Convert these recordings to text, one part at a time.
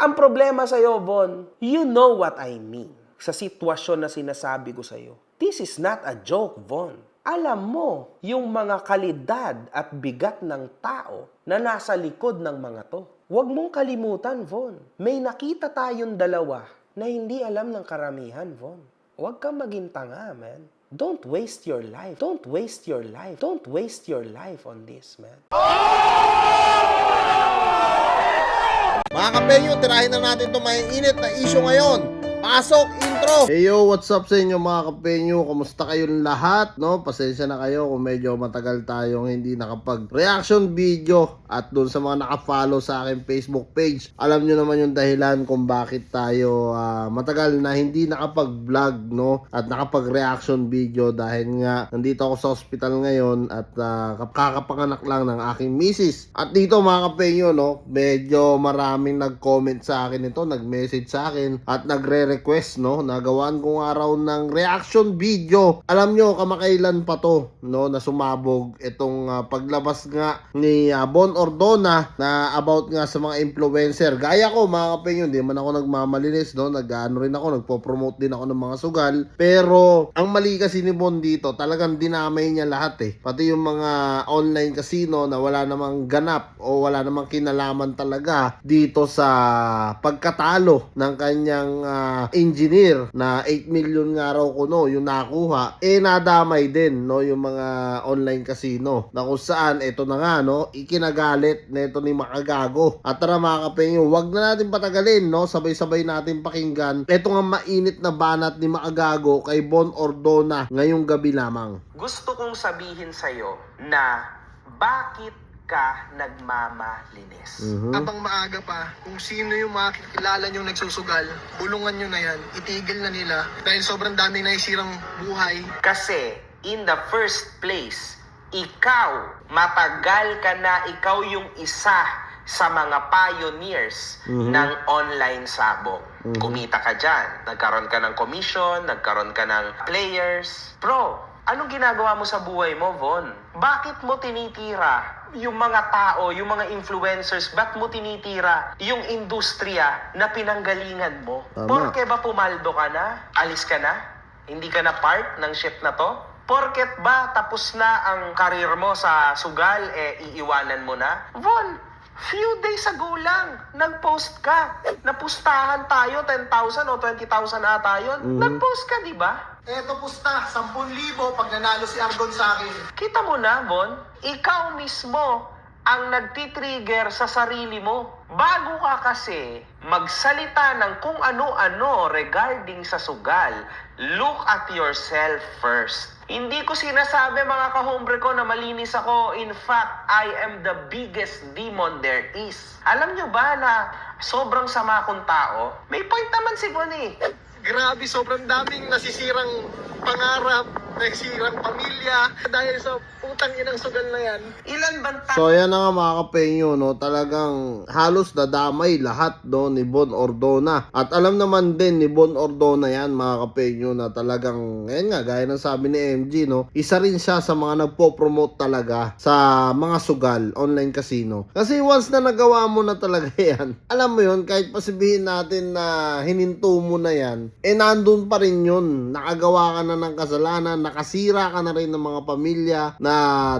Ang problema sa'yo, Von, you know what I mean. Sa sitwasyon na sinasabi ko sa'yo. This is not a joke, Von. Alam mo, yung mga kalidad at bigat ng tao na nasa likod ng mga to. Huwag mong kalimutan, Von. May nakita tayong dalawa na hindi alam ng karamihan, Von. Huwag kang maging tanga, man. Don't waste your life. Don't waste your life. Don't waste your life on this, man. Mga kapenyo, tirahin na natin itong may init na issue ngayon. Pasok, intro! Hey yo, what's up sa inyo mga kapenyo? Kumusta kayong lahat? No? Pasensya na kayo kung medyo matagal tayong hindi nakapag-reaction video. At dun sa mga nakafollow sa aking Facebook page, alam nyo naman yung dahilan kung bakit tayo matagal na hindi nakapag-vlog, no? At nakapag-reaction video dahil nga nandito ako sa hospital ngayon at kakapanganak lang ng aking misis. At dito mga kapenyo, no? Medyo maraming nag-comment sa akin ito, nag-message sa akin at nagre-request, no? Nagawaan ko araw ng reaction video. Alam nyo, kamakailan pa to, no? Na sumabog itong paglabas nga ni Bon Ordona na about nga sa mga influencer. Gaya ko mga kapenyo, hindi man ako nagmamalinis, no? Nag-ano rin ako, nagpo-promote din ako ng mga sugal. Pero ang mali kasi ni Bon dito, talagang dinamay niya lahat eh. Pati yung mga online casino na wala namang ganap o wala namang kinalaman talaga dito sa pagkatalo ng kanyang engineer na 8 million nga raw kuno yung nakuha, nadamay din, no, yung mga online casino na kung saan ito na nga, no, ikinagalit neto ni Makagago. At tara mga kapenyo, wag na natin patagalin, no, sabay-sabay natin pakinggan ito nga mainit na banat ni Makagago kay Bon Ordona ngayong gabi lamang. Gusto kong sabihin sa'yo na bakit ka nagmamalinis. Habang maaga pa, kung sino yung makikilala nyo nagsusugal, bulungan nyo na yan, itigil na nila dahil sobrang daming naisirang buhay. Kasi, in the first place, ikaw, matagal ka na, ikaw yung isa sa mga pioneers ng online sabong. Kumita ka dyan. Nagkaroon ka ng commission, nagkaroon ka ng players. Bro, anong ginagawa mo sa buhay mo, Von? Bakit mo tinitira yung mga tao, yung mga influencers? Ba't mo tinitira yung industriya na pinanggalingan mo? Tama. Porke ba pumaldo ka na? Alis ka na? Hindi ka na part ng ship na to? Porket ba tapos na ang karir mo sa sugal, iiwanan mo na? Von, few days ago lang, nag-post ka. Napustahan tayo, 10,000 o 20,000 ata yun. Nag-post ka, di ba? Eto pusta, 10,000 pag nanalo si Argon sa akin. Kita mo na, Von, ikaw mismo ang nagtitrigger sa sarili mo. Bago ka kasi magsalita ng kung ano-ano regarding sa sugal, look at yourself first. Hindi ko sinasabi mga kahombre ko na malinis ako. In fact, I am the biggest demon there is. Alam nyo ba na sobrang sama kong tao? May point naman si Bon eh. Grabe, sobrang daming nasisirang pangarap, nasisirang pamilya dahil sa putang inang sugal na yan. Ilan bang So ayan na nga mga kapenyo, no, talagang halos nadamay lahat, no, ni Bon Ordona. At alam naman din ni Bon Ordona yan mga kapenyo na talagang, ayan nga, gaya ng sabi ni MG, no, isa rin siya sa mga nagpo-promote talaga sa mga sugal, online casino. Kasi once na nagawa mo na talaga yan, alam mo yun, kahit pasibihin natin na hininto mo na yan, nandun pa rin yun. Nakagawa ka na ng kasalanan, nakasira ka na rin ng mga pamilya na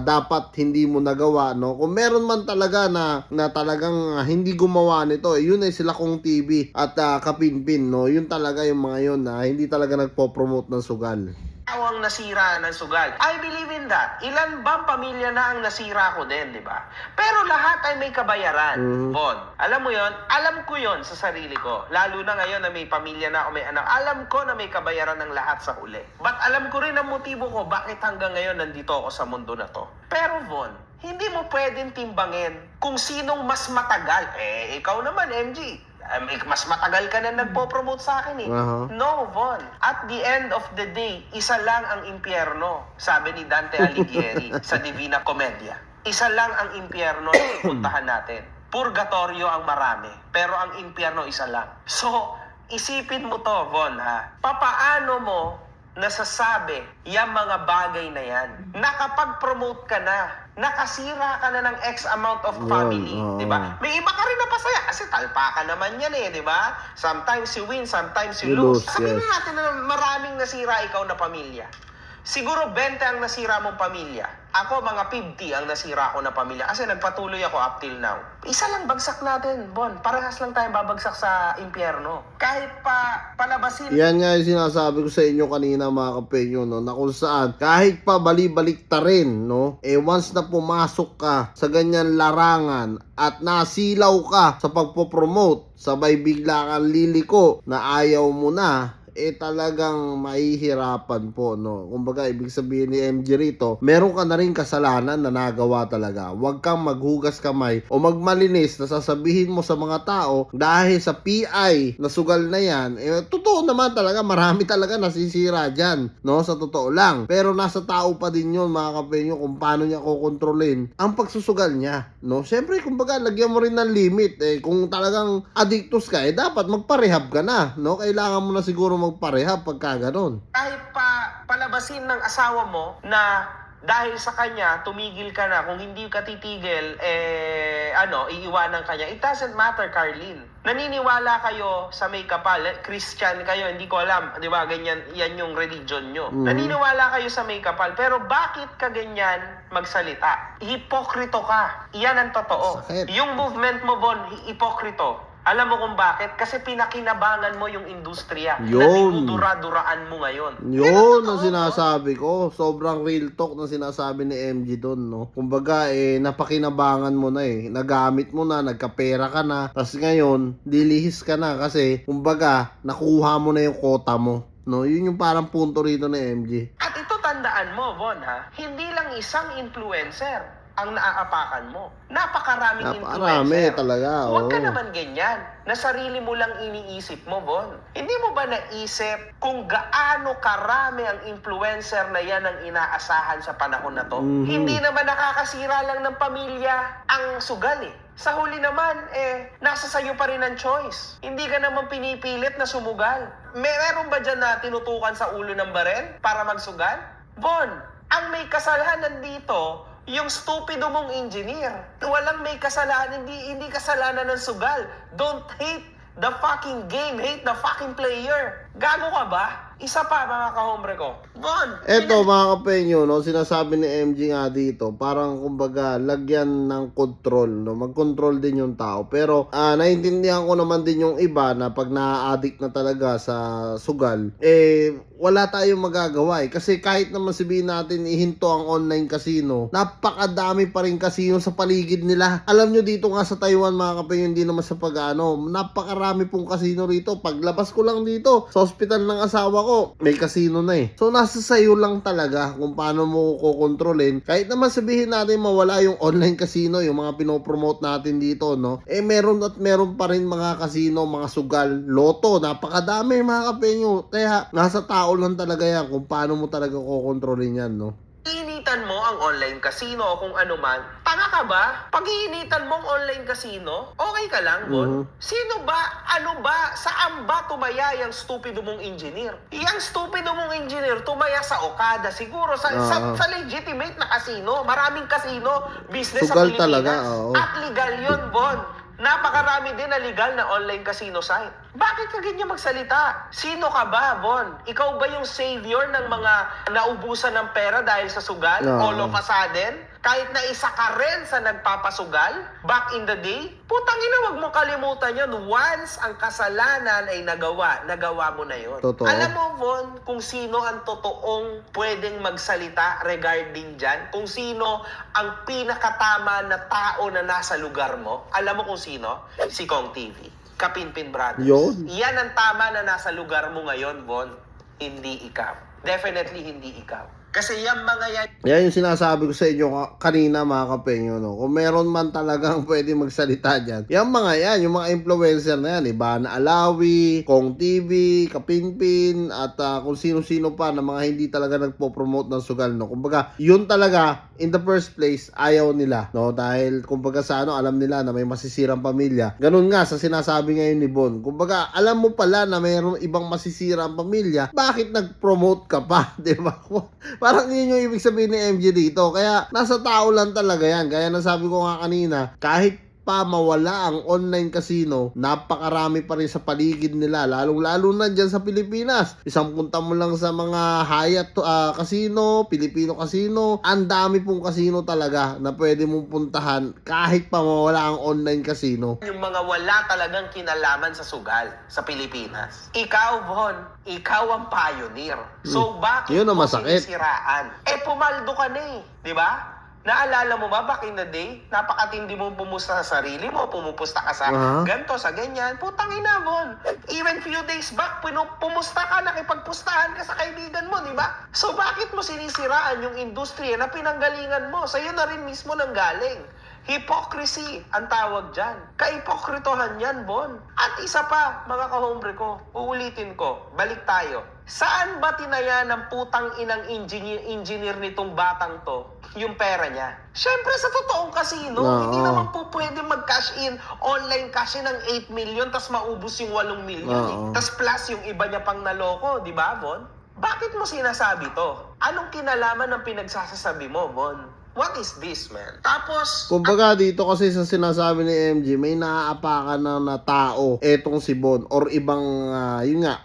dapat hindi mo nagawa, no? Kung meron man talaga na talagang hindi gumawa nito, yun ay sila Kong TV at Kapinpin, no? Yun talaga yung mga yun na hindi talaga nagpo-promote ng sugal. ang nasira ng sugal? I believe in that. Ilan bang pamilya na ang nasira ko din, di ba? Pero lahat ay may kabayaran, Bon. Alam mo yon? Alam ko yon sa sarili ko. Lalo na ngayon na may pamilya na ako, may anak. Alam ko na may kabayaran ng lahat sa huli. But alam ko rin ang motibo ko bakit hanggang ngayon nandito ako sa mundo na to. Pero Bon, hindi mo pwedeng timbangin kung sinong mas matagal. Ikaw naman, MG. Mas matagal ka na nagpo-promote sa akin eh. No, Von. At the end of the day, isa lang ang impyerno. Sabi ni Dante Alighieri sa Divina Commedia. Isa lang ang impyerno na puntahan natin. Purgatorio ang marami, pero ang impyerno isa lang. So, isipin mo to, Von, ha? Papaano mo nasasabi yung mga bagay na yan. Nakapag-promote ka na, nakasira ka na ng X amount of family, oo. di ba? May iba ka rin na pasaya kasi talpakan naman yan eh, di ba? Sometimes you win, sometimes you You lose. lose, Sabihin yes. na natin na maraming nasira ikaw na pamilya. Siguro 20 ang nasira mong pamilya. Ako, mga 50 ang nasira ko na pamilya kasi nagpatuloy ako up till now. Isa lang bagsak natin, Bon. Parehas lang tayong babagsak sa impyerno. Kahit pa palabasin. Yan nga yung sinasabi ko sa inyo kanina mga kapenyo, no, na kung saan kahit pa bali-balik ta rin, no, once na pumasok ka sa ganyan larangan at nasilaw ka sa pagpopromote, sabay bigla kang liliko na ayaw mo na, talagang mahihirapan po, no. Kumbaga, ibig sabihin ni MJ rito, meron ka na rin kasalanan na nagawa talaga. Huwag kang maghugas kamay o magmalinis na sasabihin mo sa mga tao dahil sa PI na sugal na yan. Totoo naman talaga, marami talaga nasisira dyan, no, sa totoo lang. Pero nasa tao pa din yun, mga kapenyo, kung paano niya kukontrolin ang pagsusugal niya, no. Siyempre, kumbaga, lagyan mo rin ng limit. Kung talagang addictus ka, dapat magparehab ka na, no. Kailangan mo na siguro magparehab pagka ganon. Kahit pa palabasin ng asawa mo na dahil sa kanya, tumigil ka na. Kung hindi ka titigil, iiwanan ka niya. It doesn't matter, Carlin. Naniniwala kayo sa may kapal. Christian kayo, hindi ko alam. Di ba, ganyan, yan yung religion nyo. Naniniwala kayo sa may kapal. Pero bakit ka ganyan magsalita? Hipokrito ka. Iyan ang totoo. Sakit. Yung movement mo, Bon, hipokrito. Alam mo kung bakit? Kasi pinakinabangan mo yung industriya na Yun. dinudura-duraan mo ngayon. Yun ang sinasabi ko. Sobrang real talk na sinasabi ni MG doon, no. Kumbaga, napakinabangan mo na nagamit mo na, nagkapera ka na. Tapos ngayon, dilihis ka na kasi, kumbaga, nakuha mo na yung quota mo. No, yun yung parang punto rito ni MG. At ito tandaan mo, Von, ha? Hindi lang isang influencer ang naaapakan mo. Napakaraming influencer. Talaga, Huwag ka oo. naman ganyan. Na sarili mo lang iniisip mo, Bon. Hindi mo ba naisip kung gaano karami ang influencer na yan ang inaasahan sa panahon na to? Hindi naman nakakasira lang ng pamilya ang sugal Sa huli naman, nasa sayo pa rin ang choice. Hindi ka naman pinipilit na sumugal. Meron ba dyan na tinutukan sa ulo ng barel para magsugal? Bon, ang may kasalanan dito, yung stupido mong engineer. Walang may kasalanan, hindi kasalanan ng sugal. Don't hate the fucking game, hate the fucking player. Gago ka ba? Isa pa, mga kahombre ko. Bon! Eto mga kapenyo, no, sinasabi ni MG nga dito, parang kumbaga lagyan ng control, no, mag-control din yung tao. Pero naiintindihan ko naman din yung iba na pag na-addict na talaga sa sugal, wala tayong magagawa kasi kahit naman sabihin natin ihinto ang online casino, napakadami pa rin casino sa paligid nila. Alam nyo dito nga sa Taiwan mga kapenyo, hindi naman sa napakarami pong casino rito. Paglabas ko lang dito sa hospital ng asawa ko, may casino na So nasa sayo lang talaga kung paano mo kukontrolin. Kahit naman sabihin natin mawala yung online casino, yung mga pinopromote natin dito, no, meron at meron pa rin mga casino, mga sugal, loto, napakadami mga kapenyo. Kaya nasa tao lang talaga yan kung paano mo talaga kukontrolin yan, no. Initan mo ang online casino o kung ano man, tanga ka ba? Pag iinitan mo ang online casino, okay ka lang, Bon? Sino ba, ano ba, saan ba tumaya yung stupido mong engineer? Yung stupido mong engineer tumaya sa Okada, siguro sa legitimate na casino. Maraming casino, business Sugal sa Pilipinas. talaga, oo. At legal yun, Bon. Napakarami din na legal na online casino site. Bakit ka ganyan magsalita? Sino ka ba, Bon? Ikaw ba yung savior ng mga naubusan ng pera dahil sa sugal? All of a sudden? Kahit na isa ka rin sa nagpapasugal back in the day? Putang ina, wag mo kalimutan yun. Once ang kasalanan ay nagawa mo na yun. Totoo. Alam mo, Von, kung sino ang totoong pwedeng magsalita regarding dyan? Kung sino ang pinakatama na tao na nasa lugar mo? Alam mo kung sino? Si Kong TV. Kapinpin Brothers. Yun. Yan ang tama na nasa lugar mo ngayon, Von. Hindi ikaw. Definitely hindi ikaw. Kasi yung mga yan, Yan yung sinasabi ko sa inyo kanina mga kapenyo, no? Kung meron man talagang pwede magsalita dyan, yung mga yan, yung mga influencer na yan, Ivana Alawi, Kong TV, Kapinpin, at kung sino-sino pa na mga hindi talaga nagpo-promote ng sugal, no? Kumbaga, yun talaga, in the first place, ayaw nila, no? Dahil, kumbaga sa ano, alam nila na may masisirang pamilya. Ganun nga, sa sinasabi ngayon ni Bon. Kumbaga, alam mo pala na mayroong ibang masisirang pamilya, bakit nag-promote ka pa, di ba? Parang yun yung ibig sabihin ni MJ dito. Kaya nasa tao lang talaga yan. Kaya nasabi ko nga kanina, kahit pa mawala ang online casino, napakarami pa rin sa paligid nila, lalong-lalo na dyan sa Pilipinas. Isang punta mo lang sa mga Hyatt casino, Filipino casino, ang dami pong casino talaga na pwede mong puntahan kahit pa mawala ang online casino. yung mga wala talagang kinalaman sa sugal sa Pilipinas. Ikaw, Von, ikaw ang pioneer. So, bakit Yun ang mo masakit. sinisiraan? Pumaldo ka na di ba? Naalala mo ba back in the day, napakatindi mo pumusta sa sarili mo, pumupusta ka sa ganto, sa ganyan, putang ina mo. Even few days back, pumusta ka, nakipagpustahan ka sa kaibigan mo, di ba? So bakit mo sinisiraan yung industriya na pinanggalingan mo? Sa'yo na rin mismo nanggaling. Hypocrisy ang tawag dyan. Kaipokritohan yan, Bon. At isa pa, mga kahombre ko, uulitin ko, balik tayo. Saan ba tinaya ng putang inang engineer nitong batang to yung pera niya? Siyempre sa totoong casino, hindi naman po pwede mag-cash in, online cash in ng 8 million tas maubos yung 8 million. Tas plus yung iba niya pang naloko, di ba, Bon? Bakit mo sinasabi to? Anong kinalaman ng pinagsasasabi mo, Bon? What is this, man? Tapos, Kumbaga dito kasi sa sinasabi ni MJ, may naaapakan na tao etong si Bon or ibang yun nga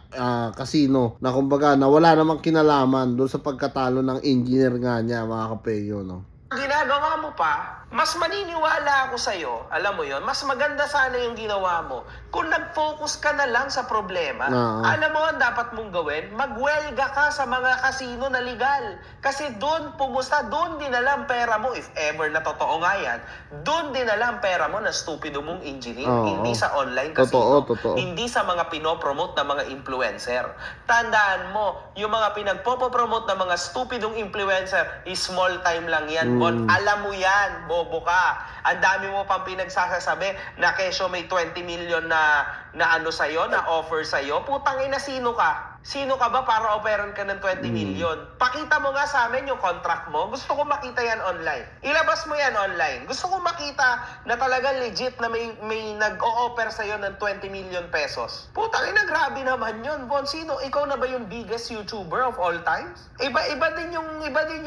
casino na kumbaga na wala namang kinalaman doon sa pagkatalo ng engineer nga niya, mga kapeyo, no? ginagawa mo pa, mas maniniwala ako sa'yo, alam mo yon, mas maganda sana yung ginawa mo kung nag-focus ka na lang sa problema. Alam mo ang dapat mong gawin? Magwelga ka sa mga kasino na legal. Kasi doon pumusta, doon dinala ang pera mo, if ever na totoo nga yan, doon dinala ang pera mo na stupido mong engineer, hindi sa online casino, Totoo. hindi sa mga pinopromote na mga influencer. Tandaan mo, yung mga pinagpopromote na mga stupidong influencer, is small time lang yan. Bon, alam mo yan, bobo ka. Ang dami mo pang pinagsasasabi na kesyo may 20 million na ano sa'yo, na offer sa'yo. Putang ina, sino ka? Sino ka ba para operan ka ng 20 million? Pakita mo nga sa amin yung contract mo. Gusto ko makita yan online. Ilabas mo yan online. Gusto ko makita na talaga legit na may nag-o-offer sa'yo ng 20 million pesos. Putang ina, grabe naman yun. Bon, sino? Ikaw na ba yung biggest YouTuber of all times? Iba din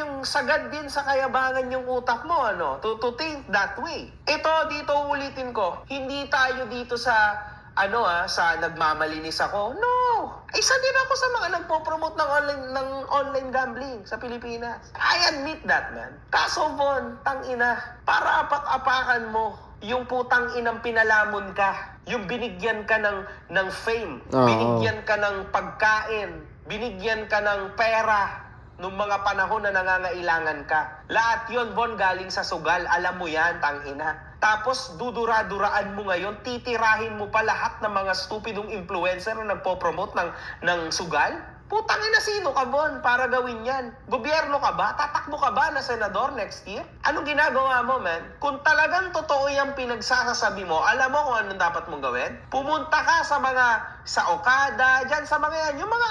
yung sagad din sa kayabangan yung utak mo, ano? To think that way. Ito, dito ulitin ko. Hindi tayo dito sa sa nagmamalinis ako. No! Isa din ako sa mga nagpo-promote ng online gambling sa Pilipinas. I admit that, man. Kaso, Von, tangina, para apak-apakan mo yung putang inang pinalamon ka, yung binigyan ka ng fame, binigyan ka ng pagkain, binigyan ka ng pera nung mga panahon na nangangailangan ka. Lahat yon, Bon, galing sa sugal. Alam mo yan, tangina. Tapos dudura-duraan mo ngayon, titirahin mo pa lahat ng mga stupidong influencer na nagpo-promote ng sugal? Putang ina, sino ka, Bon, para gawin yan? Gobyerno ka ba? Tatakbo ka ba na senador next year? Anong ginagawa mo, man? Kung talagang totoo yung pinagsasabi mo, alam mo kung anong dapat mong gawin? Pumunta ka sa Okada, dyan sa mga yan, yung mga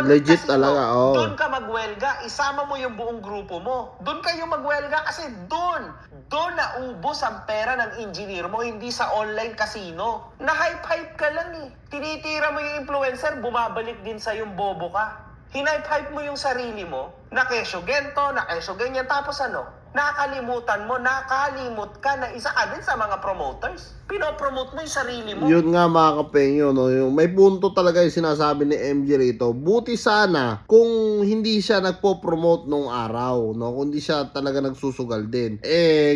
legit talaga, Doon ka magwelga, isama mo yung buong grupo mo. Doon kayo magwelga kasi doon naubos ang pera ng engineer mo, hindi sa online casino. Na-hype-hype ka lang eh. Tinitira mo yung influencer, bumabalik din sa yung bobo ka. Hinipe-hype mo yung sarili mo, na kesyo gento, na kesyo ganyan, tapos nakalimut ka na isa ka din sa mga promoters. Pinopromote mo yung sarili mo. Yun nga, mga kapenyo, no? Yung may punto talaga yung sinasabi ni MJ rito. Buti sana kung hindi siya nagpo-promote nung araw, no? Kung hindi siya talaga nagsusugal din.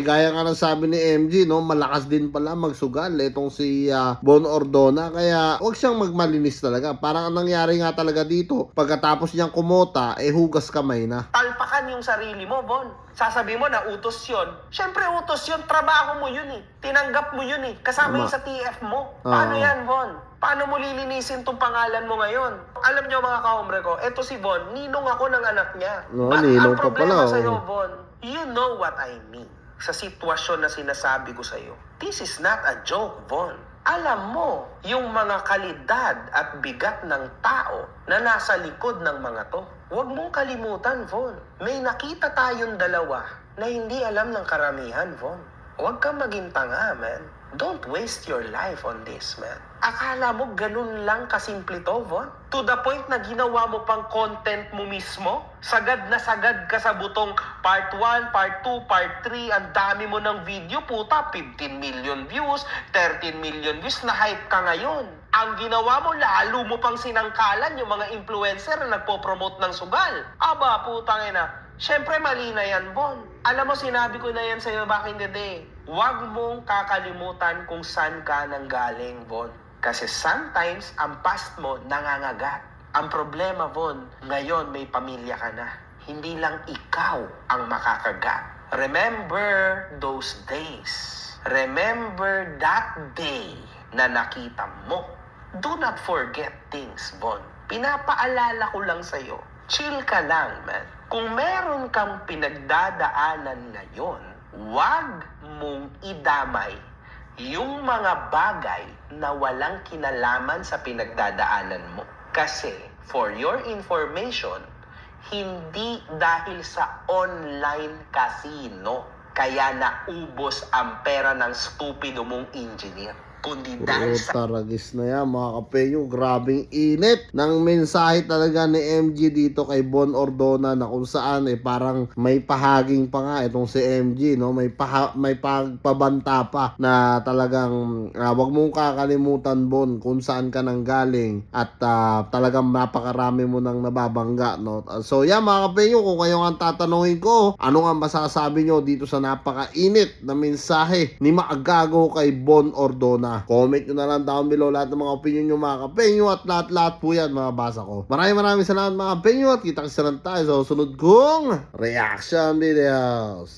Gaya nga ng sabi ni MJ, no? Malakas din pala magsugal itong si Bon Ordona. Kaya huwag siyang magmalinis talaga. Parang ang nangyari nga talaga dito, pagkatapos niyang kumota, hugas kamay na. Talpakan yung sarili mo, Bon. Sasabi mo, mo na utos yun. Siyempre utos yun, trabaho mo yun eh. Tinanggap mo yun eh. Kasama Tama. yun sa TF mo. Paano yan, Von? Paano mo lilinisin tong pangalan mo ngayon? Alam nyo mga kahombre ko, eto si Von, ninong ako ng anak niya. No, But ninong ang pa problema pala, sa'yo, oh. Von, you know what I mean. Sa sitwasyon na sinasabi ko sa'yo, this is not a joke, Von. Alam mo, yung mga kalidad at bigat ng tao na nasa likod ng mga to. Huwag mong kalimutan, Von. May nakita tayong dalawa na hindi alam ng karamihan, Von. Huwag kang maging tanga, man. Don't waste your life on this, man. Akala mo ganun lang kasimple to, Von? To the point na ginawa mo pang content mo mismo? Sagad na sagad ka sa butong part 1, part 2, part 3. Ang dami mo ng video, puta. 15 million views, 13 million views. Na-hype ka ngayon. Ang ginawa mo, lalo mo pang sinangkalan yung mga influencer na nagpo-promote ng sugal. Aba, putang ina. Siyempre, mali na yan, Bon. Alam mo, sinabi ko na yan sa'yo back in the day. Huwag mong kakalimutan kung saan ka nanggaling, Bon. Kasi sometimes, ang past mo nangangagat. Ang problema, Bon, ngayon may pamilya ka na. Hindi lang ikaw ang makakagat. Remember those days. Remember that day na nakita mo. Do not forget things, Bon. Pinapaalala ko lang sa'yo. Chill ka lang, man. Kung meron kang pinagdadaanan ngayon, huwag mong idamay yung mga bagay na walang kinalaman sa pinagdadaanan mo. Kasi, for your information, hindi dahil sa online casino kaya naubos ang pera ng stupido mong engineer. Kundi dahil sa Taragis na yan mga kapenyo. Grabing init ng mensahe talaga ni MG dito kay Bon Ordona na kung saan parang may pahaging pa nga itong si MG, no? May pagpabanta pa na talagang wag mong kakalimutan, Bon, kung saan ka nanggaling at talagang napakarami mo nang nababangga, no? So yan mga kapenyo, kung kayo ang tatanungin ko, ano nga masasabi nyo dito sa napakainit na mensahe ni Maagago kay Bon Ordona? Comment nyo na lang down below lahat ng mga opinion nyo mga kapenyo at lahat-lahat po yan mababasa ko. Maraming salamat mga kapenyo at kita-kita lang tayo sa susunod kong reaction videos.